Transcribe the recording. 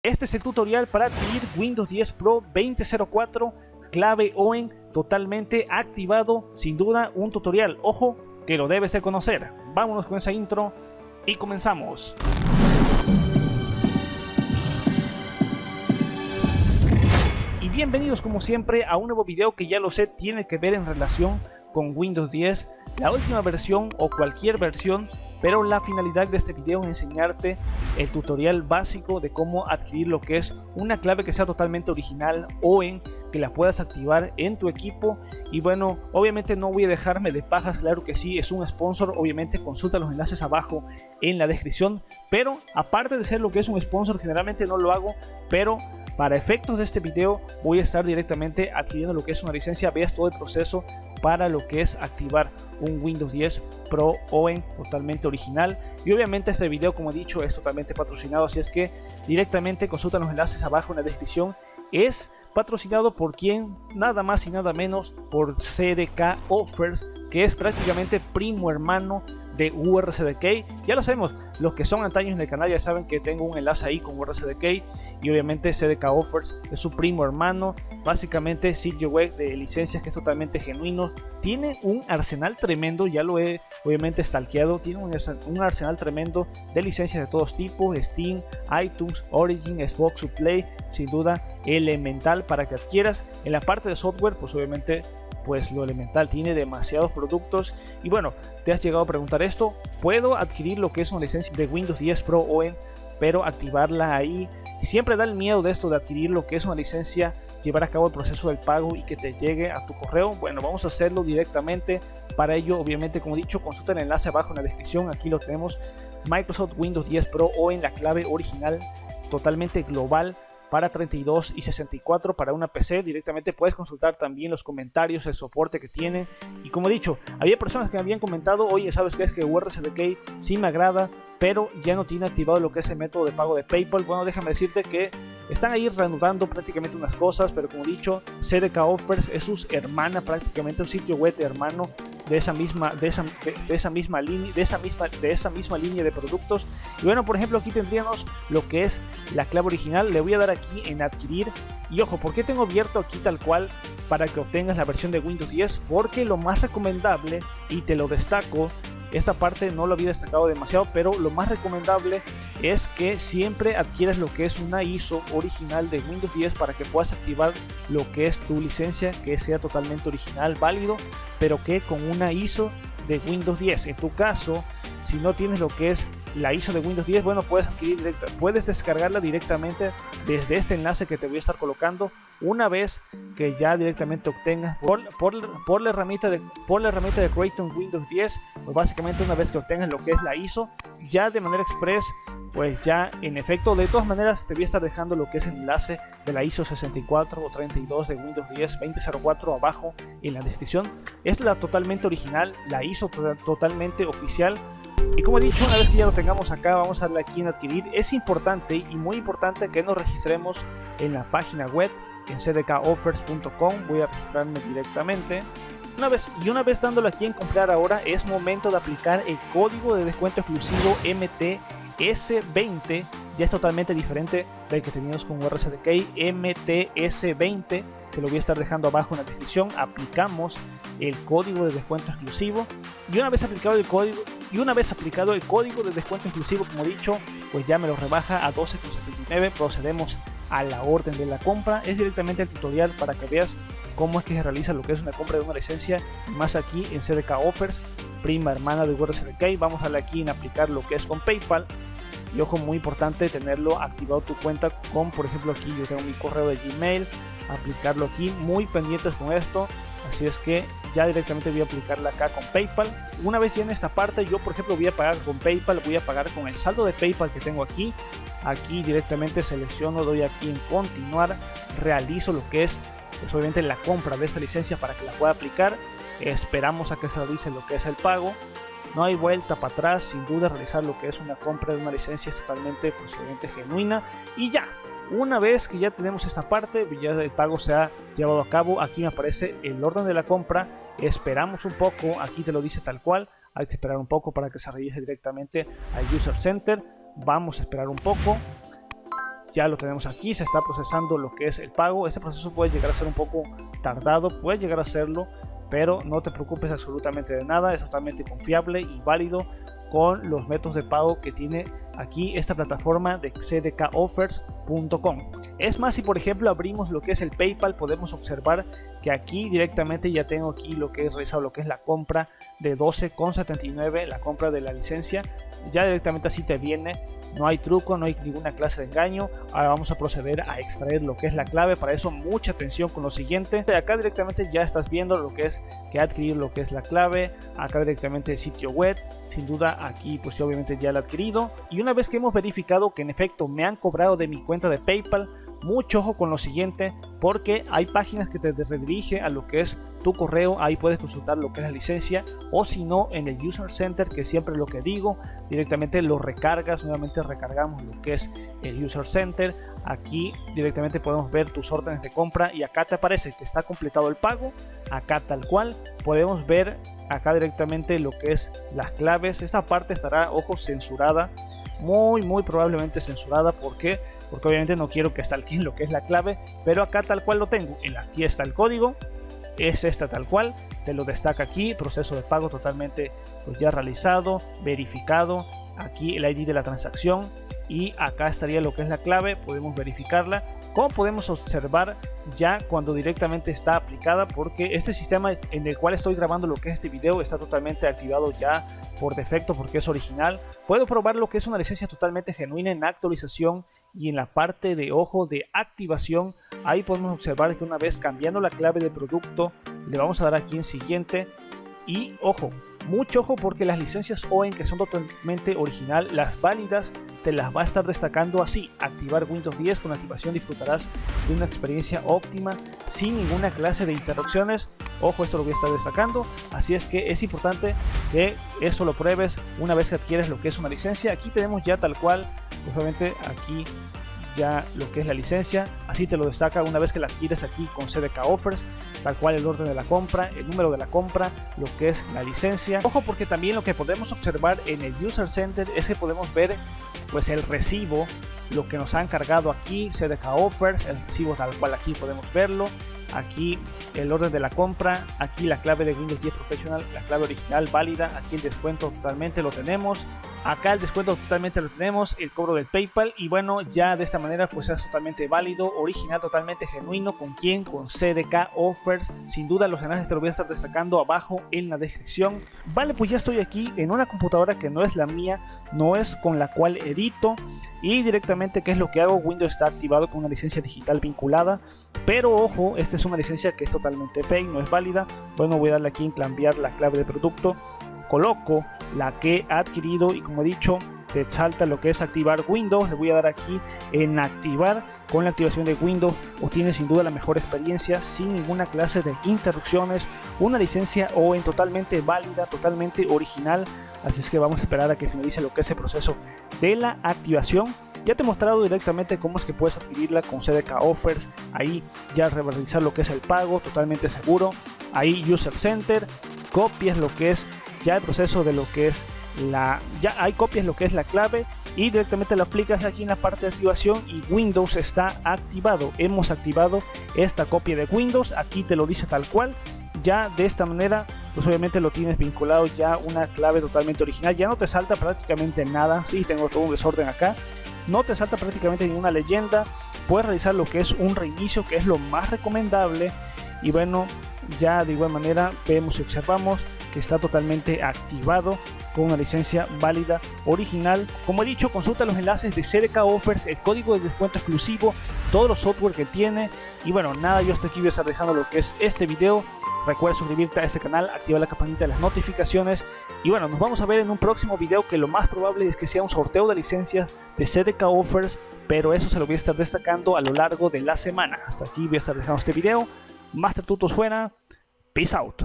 Este es el tutorial para adquirir Windows 10 Pro 2004 clave OEM totalmente activado. Sin duda un tutorial, ojo, que lo debes de conocer. Vámonos con esa intro y comenzamos. Y bienvenidos como siempre a un nuevo video que ya lo sé tiene que ver en relación con Windows 10, la última versión o cualquier versión, pero la finalidad de este video es enseñarte el tutorial básico de cómo adquirir lo que es una clave que sea totalmente original OEM, que la puedas activar en tu equipo. Y bueno, obviamente no voy a dejarme de pajas, claro que sí, es un sponsor, obviamente consulta los enlaces abajo en la descripción, pero aparte de ser lo que es un sponsor, generalmente no lo hago, pero para efectos de este video voy a estar directamente adquiriendo lo que es una licencia. Veas todo el proceso para lo que es activar un Windows 10 Pro OEM totalmente original. Y obviamente este video, como he dicho, es totalmente patrocinado, así es que directamente consulta los enlaces abajo en la descripción. Es patrocinado por quien, nada más y nada menos por CDK Offers, que es prácticamente primo hermano de URCDK. Ya lo sabemos, los que son antaños en el canal ya saben que tengo un enlace ahí con URCDK, y obviamente CDK Offers es su primo hermano, básicamente sitio web de licencias que es totalmente genuino. Tiene un arsenal tremendo, ya lo he obviamente stalkeado, tiene un arsenal tremendo de licencias de todos tipos: Steam, iTunes, Origin, Xbox, Uplay, sin duda elemental para que adquieras. En la parte de software, pues obviamente pues lo elemental, tiene demasiados productos. Y bueno, te has llegado a preguntar esto: ¿puedo adquirir lo que es una licencia de Windows 10 Pro OEM pero activarla ahí? Siempre da el miedo de esto, de adquirir lo que es una licencia, llevar a cabo el proceso del pago y que te llegue a tu correo. Bueno, vamos a hacerlo directamente. Para ello, obviamente, como he dicho, consulta el enlace abajo en la descripción. Aquí lo tenemos: Microsoft Windows 10 Pro OEM, la clave original totalmente global para 32 y 64 para una PC. Directamente puedes consultar también los comentarios, el soporte que tienen. Y como he dicho, había personas que me habían comentado: oye, ¿sabes qué? Es que URCDK sí me agrada, pero ya no tiene activado lo que es el método de pago de PayPal. Bueno, déjame decirte que están ahí reanudando prácticamente unas cosas, pero como he dicho, CDK Offers es su hermana, prácticamente un sitio web hermano de esa misma línea de productos. Y bueno, por ejemplo, aquí tendríamos lo que es la clave original. Le voy a dar aquí en adquirir. Y ojo, ¿por qué tengo abierto aquí tal cual? Para que obtengas la versión de Windows 10, porque lo más recomendable, y te lo destaco, esta parte no lo había destacado demasiado, pero lo más recomendable es que siempre adquieras lo que es una ISO original de Windows 10 para que puedas activar lo que es tu licencia, que sea totalmente original, válido, pero que con una ISO de Windows 10. En tu caso, si no tienes lo que es la ISO de Windows 10, bueno, puedes descargarla directamente desde este enlace que te voy a estar colocando. Una vez que ya directamente obtengas por la herramienta de Create on Windows 10, pues básicamente una vez que obtengas lo que es la ISO, ya de manera express, pues ya en efecto, de todas maneras te voy a estar dejando lo que es el enlace de la ISO 64 o 32 de Windows 10 2004 abajo en la descripción. Es la totalmente original, la ISO totalmente oficial. Y como he dicho, una vez que ya lo tengamos acá, vamos a darle aquí en adquirir. Es importante y muy importante que nos registremos en la página web, en cdkoffers.com. Voy a registrarme directamente. Una vez dándole aquí en comprar ahora, es momento de aplicar el código de descuento exclusivo MTS20. Ya es totalmente diferente del que teníamos con URCDK. MTS20, te lo voy a estar dejando abajo en la descripción. Aplicamos el código de descuento exclusivo, y una vez aplicado el código de descuento exclusivo, como he dicho, pues ya me lo rebaja a 12,79. Procedemos a la orden de la compra. Es directamente el tutorial para que veas cómo es que se realiza lo que es una compra de una licencia, más aquí en CDK Offers, prima hermana de URCDK. Vamos a darle aquí en aplicar lo que es con PayPal. Y ojo, muy importante tenerlo activado tu cuenta con, por ejemplo, aquí yo tengo mi correo de Gmail, aplicarlo aquí, muy pendientes con esto. Así es que ya directamente voy a aplicarla acá con PayPal. Una vez ya en esta parte, yo por ejemplo voy a pagar con PayPal, voy a pagar con el saldo de PayPal que tengo aquí. Aquí directamente selecciono, doy aquí en continuar, realizo lo que es, pues obviamente, la compra de esta licencia para que la pueda aplicar. Esperamos a que se realice lo que es el pago. No hay vuelta para atrás, sin duda realizar lo que es una compra de una licencia es totalmente, pues obviamente, genuina. Y ya, una vez que ya tenemos esta parte, ya el pago se ha llevado a cabo, aquí me aparece el orden de la compra. Esperamos un poco, aquí te lo dice tal cual, hay que esperar un poco para que se realice directamente al User Center. Vamos a esperar un poco. ya lo tenemos aquí, se está procesando lo que es el pago. Este proceso puede llegar a ser un poco tardado, puede llegar a serlo, pero no te preocupes absolutamente de nada, es totalmente confiable y válido con los métodos de pago que tiene aquí esta plataforma de cdkoffers.com. Es más, si por ejemplo abrimos lo que es el PayPal, podemos observar que aquí directamente ya tengo aquí lo que es realizado, lo que es la compra de 12,79, la compra de la licencia. Ya directamente así te viene, no hay truco, no hay ninguna clase de engaño. Ahora vamos a proceder a extraer lo que es la clave. Para eso mucha atención con lo siguiente. Acá directamente ya estás viendo lo que es que adquirir lo que es la clave. Acá directamente el sitio web, sin duda aquí pues obviamente ya lo he adquirido. Y una vez que hemos verificado que en efecto me han cobrado de mi cuenta de PayPal, mucho ojo con lo siguiente, porque hay páginas que te redirige a lo que es tu correo. Ahí puedes consultar lo que es la licencia, o si no en el User Center, que siempre lo que digo, directamente lo recargas. Nuevamente recargamos lo que es el User Center. Aquí directamente podemos ver tus órdenes de compra y acá te aparece que está completado el pago. Acá tal cual podemos ver acá directamente lo que es las claves. Esta parte estará, ojo, censurada, muy probablemente censurada. ¿Por qué? Porque obviamente no quiero que stalkeen lo que es la clave, pero acá tal cual lo tengo. Aquí está el código, es esta tal cual, te lo destaca aquí, proceso de pago totalmente pues ya realizado, verificado, aquí el ID de la transacción y acá estaría lo que es la clave, podemos verificarla. Como podemos observar ya cuando directamente está aplicada, porque este sistema en el cual estoy grabando lo que es este video está totalmente activado ya por defecto porque es original. Puedo probar lo que es una licencia totalmente genuina en actualización, y en la parte de ojo de activación ahí podemos observar que una vez cambiando la clave de producto le vamos a dar aquí en siguiente. Y ojo, mucho ojo, porque las licencias OEM que son totalmente original, las válidas, te las va a estar destacando así: activar Windows 10. Con activación disfrutarás de una experiencia óptima sin ninguna clase de interrupciones. Ojo, esto lo voy a estar destacando, así es que es importante que eso lo pruebes una vez que adquieres lo que es una licencia. Aquí tenemos ya tal cual, pues obviamente aquí ya lo que es la licencia, así te lo destaca una vez que la adquieres aquí con CDK Offers, tal cual el orden de la compra, el número de la compra, lo que es la licencia. Ojo, porque también lo que podemos observar en el User Center es que podemos ver pues el recibo, lo que nos han cargado aquí, CDK Offers, el recibo tal cual aquí podemos verlo. Aquí el orden de la compra, aquí la clave de Windows 10 Professional, la clave original válida, aquí el descuento totalmente lo tenemos, acá el descuento totalmente lo tenemos, el cobro del PayPal. Y bueno, ya de esta manera pues es totalmente válido, original, totalmente genuino. ¿Con quién? Con CDK Offers. Sin duda los enlaces te los voy a estar destacando abajo en la descripción. Vale, pues ya estoy aquí en una computadora que no es la mía, no es con la cual edito, y directamente ¿qué es lo que hago? Windows está activado con una licencia digital vinculada, pero ojo, esta es una licencia que es totalmente fake, no es válida. Bueno, voy a darle aquí en cambiar la clave de producto, coloco la que he adquirido y como he dicho te salta lo que es activar Windows. Le voy a dar aquí en activar. Con la activación de Windows obtienes sin duda la mejor experiencia sin ninguna clase de interrupciones, una licencia OEM totalmente válida, totalmente original. Así es que vamos a esperar a que finalice lo que es el proceso de la activación. Ya te he mostrado directamente cómo es que puedes adquirirla con CDK Offers. Ahí ya realizar lo que es el pago totalmente seguro. Ahí User Center, copias lo que es ya el proceso de lo que es ya hay copias lo que es la clave y directamente lo aplicas aquí en la parte de activación y Windows está activado. Hemos activado esta copia de Windows, aquí te lo dice tal cual. Ya de esta manera pues obviamente lo tienes vinculado ya una clave totalmente original. Ya no te salta prácticamente nada. Sí, tengo todo un desorden acá, no te salta prácticamente ninguna leyenda. Puedes realizar lo que es un reinicio, que es lo más recomendable. Y bueno, ya de igual manera vemos y observamos que está totalmente activado con una licencia válida original. Como he dicho, consulta los enlaces de CDK Offers, el código de descuento exclusivo, todos los software que tiene. Y bueno, nada, yo hasta aquí voy a estar dejando lo que es este video. Recuerda suscribirte a este canal, activar la campanita de las notificaciones. Y bueno, nos vamos a ver en un próximo video, que lo más probable es que sea un sorteo de licencias de CDK Offers, pero eso se lo voy a estar destacando a lo largo de la semana. Hasta aquí voy a estar dejando este video. Master Tutos fuera. Peace out.